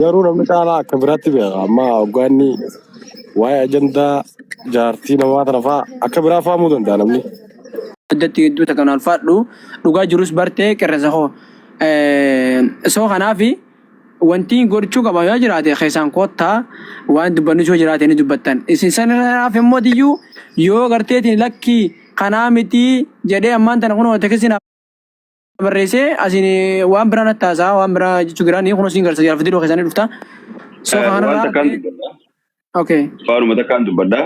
garuu namni caalaa akka biraatti beeka amma hoggaanni waa'ee ajandaa jaartii namaa tana fa'aa akka biraa fahamuu danda'a namni. Addatti hedduuta kan alfaadhu dhugaa jirus bartee qirreessa hoo soo kanaafi wanti gochuu qaba yoo jiraate keessaan kottaa waan dubbanni yoo jiraate ni dubbattan isin sanirraaf immoo diyyuu yoo garteetiin lakkii kanaa miti jedhee ammaan tana kunoo tekkisina barreessee asin waan biraan attaasaa waan biraa jechuu giraanii kunoo siin garsa jaalfatee dhoo keessanii dhufta soo kanarraa okay faanuma takkaan dubbaddaa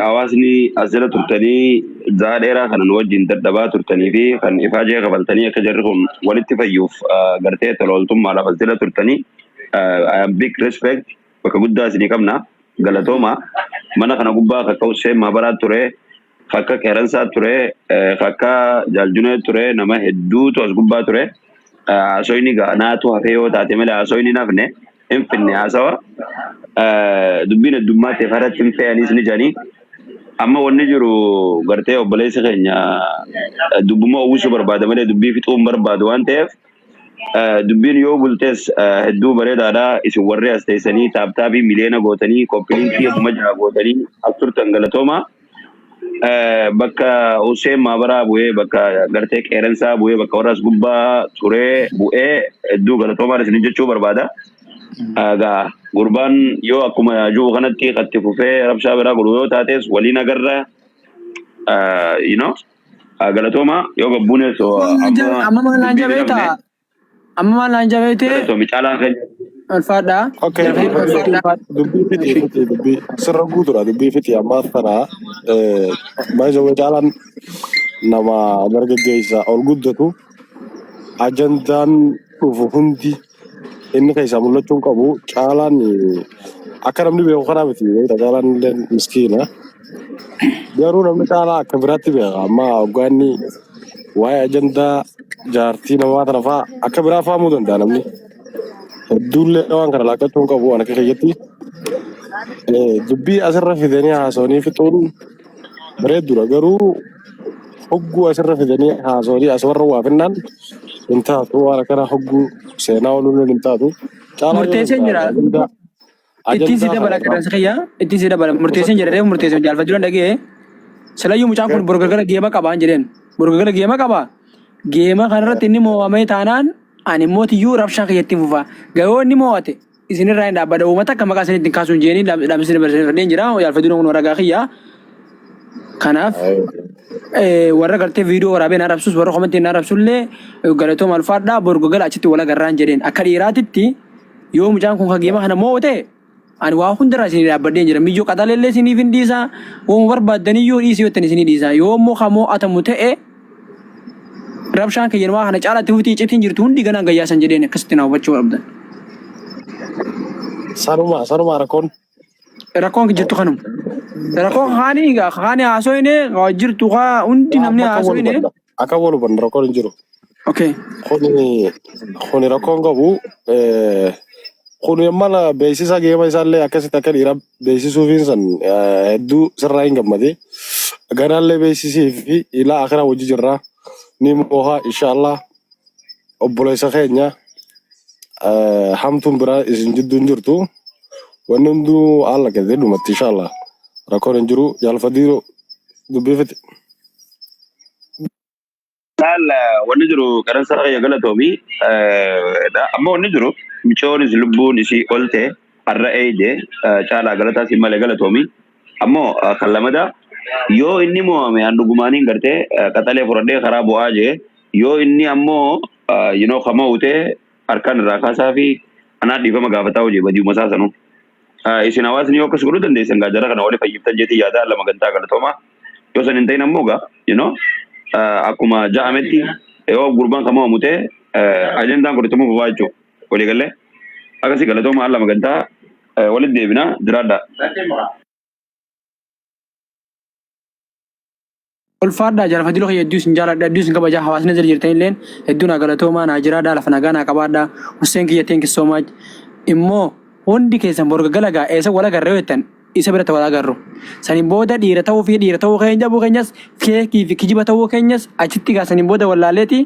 hawaasni asirra turtanii zaadheeraa kanan wajjin dadhabaa turtanii fi kan ifaajee qabaltanii akka jarri kun walitti fayyuuf gartee tolooltummaa lafa asirra turtanii big respect bakka guddaa isinii qabna galatooma mana kana gubbaa akka Hussein Mahabaraa ture akka Qeeransaa ture akka Jaaljunee ture nama hedduutu as gubbaa ture haasoyni naatu hafee yoo taate malee haasoyni nafne hin finne haasawa dubbiin heddummaatti faratti hin fe'anis ni jedhanii amma wanni jiru gartee obboleessa keenya dubbuma uwwisuu barbaada malee dubbii fixuu hin barbaadu waan ta'eef dubbiin yoo bultees hedduu bareedaadha isin warri as teessanii taaptaabii miliyoona gootanii koppiliinkii akkuma jira gootanii as turtan galatooma bakka Hussein Mahabaraa bu'ee bakka gartee Qeeransaa bu'ee bakka warra as gubbaa turee bu'ee hedduu galatoomaa isin jechuu barbaada. Aga gurbaan yoo akkuma jiru kanatti qatti fufee rabshaa biraa godhu yoo taates waliin agarra galatooma yoo gabbuune so amma maalaan jabeeta amma maalaan jabeete so micaalaan keenya alfaadha Okay, dubbii fiti dubbii sirra guutuudha dubbii fiti ammaas kana baay'ee caalaan nama dargaggeessa ol guddatu ajandaan dhufu hundi inni keessa mul'achuun qabu caalaan akka namni beeku kanaa miti caalaan illee miskiina garuu namni caalaa akka biraatti beeka amma hoggaanni waa'ee ajandaa jaartii namaa tana fa'aa akka biraa fahamuu danda'a namni hedduullee waan kana laaqachuun qabu waan akka keeyyatti dubbii asirra fidanii haasawanii fixuun bareedduudha garuu hogguu asirra fidanii haasawanii as warra waa finnaan hin taatu waan akkana hogguu seenaa ooluun hin taatu. Murteesseen jira. Ittiin si dabala qeeransa kiyyaa ittiin si dabala murteesseen jira reefu murteesseen jaalfachuudhaan dhagee silayyuu mucaan kun borgagala geema qabaan jedheen borgagala geema qabaa geema kanarratti inni mo'amee taanaan ani immoo tiyyuu rabshaan kiyyatti fufa gahoo inni mo'ate isinirraa hin dhaabbata uummata akka maqaa isinitti kaasuun jeeni dhaabsisni barsiifadheen jira jaalfachuudhaan kun warra gaakiyyaa kanaaf warra gartee viidiyoo waraabee na rabsus warra komentii na rabsullee galatooma alfaadhaa borgagala achitti wal agarraan jedheen akka dhiiraatitti yoo mucaan kun kageema kana mo'ate ani waa hundarraa isinii dhaabbadheen jira miyyoo qaxaleellee isiniif hin dhiisa wooma barbaaddaniyyuu dhiisii yottan isinii dhiisa yoo immoo kan mo'atamu ta'e rabshaan kiyyanumaa kana caalaatti fuutii iccitiin jirtu hundi ganaan gayyaasan jedheen akkasitti na hubachuu qabdan. Sanuma rakkoon jirtu kanuma. Rakkoon kaanii haasoyne jirtu hundi namni haasoyne. Akka waluban rakkoon hin jiru. Okay. Kuni rakkoon qabu kuni mala beeksisa geema isaallee akkasitti akka dhiira beeksisuufiin san hedduu sirraa hin gammade. Ganaallee beeksisii fi ilaa akkanaa hojii jirraa ni moohaa inshaallah obboleessa keenya hamtuun biraa isin jidduun jirtu. Wanni hunduu haala keessatti dhumatti inshaallah rakkoon hin jiru jaalfadhiiroo dubbifate. Wanni jiru Qeeransaa kiyya galatoomi amma wanni jiru michoonis lubbuun isii olte har'a eeyde caalaa galataa si malee galatoomi ammoo kan lamada yoo inni mo'ame handugumaaniin gartee qaxalee fudhadhee karaa bu'aa jee yoo inni ammoo kama'utee harkaan irraa kaasaa fi anaa dhiifama gaafataa hojii badii umasaa sanuu. Isin hawaasni yoo akkas godhuu dandeessan gaajara kana wali fayyiftan jeetii yaada lama gantaa galatoomaa yoo san hin ta'in ammoo akkuma ja'ametti yoo gurbaan kan mo'amu ta'e ajandaan kun itti fufaa jechuudha walii galee akkasii galatoomaa lama gantaa walitti deebina jiraadha. Ulfaadhaa jaalfadhiloo kiyya hedduu isin jaaladha hedduu isin kabajaa hawaasni jala jirtan illeen hedduu naa galatoomaa naa jiraadhaa lafa nagaa naa qabaadhaa Hussein kiyya thank you so much immoo hundi keessan borgagalagaa eessa wal agarree jettan isa biratti wal agarru saniin booda dhiira ta'uu fi dhiira ta'uu keenya jabuu keenyas keekii fi kijiba ta'uu keenyas achitti gaa saniin booda wallaaleeti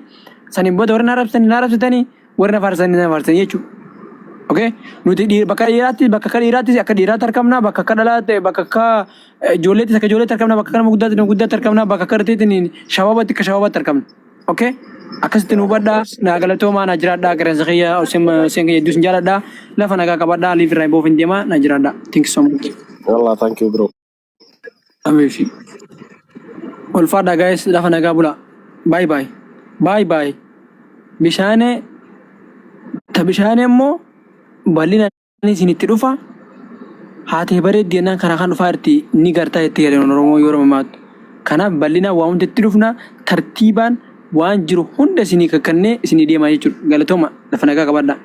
saniin booda warri na rabsitanii warri na faarsanii jechuudha. Okay, nuti bakka dhiiraatti akka dhiiraatti argamna, bakka akka dhalaatti, bakka akka ijoolleetti akka ijoolleetti argamna, bakka akka nama guddaatti argamna, bakka akka riteetiin shabaabatti akka shabaabatti argamna. Okay, akkasitti nu hubadhaa, naa galatoomaa naa jiraadhaa, qireensa kiyya seen kiyya hedduus hin jaaladhaa, lafa nagaa qabadhaa, liif irraa boof hin deemaa, naa jiraadhaa. Thank you so much. Wallah, thank you bro. Ameefi. Ulfaadhaa guys, lafa nagaa bula. Bye bye. Bye bye. Bishaanee immoo bal'ina isinitti dhufa haatee bareeddii jennaan karaa kan dhufaa jirti ni gartaa itti jedhan Oromoo yoo Oromomaatu. Kanaaf bal'ina waa hunda itti dhufna tartiibaan waan jiru hunda isinii kakkannee isinii deemaa jechuudha. Galatooma lafa nagaa qabadhaa.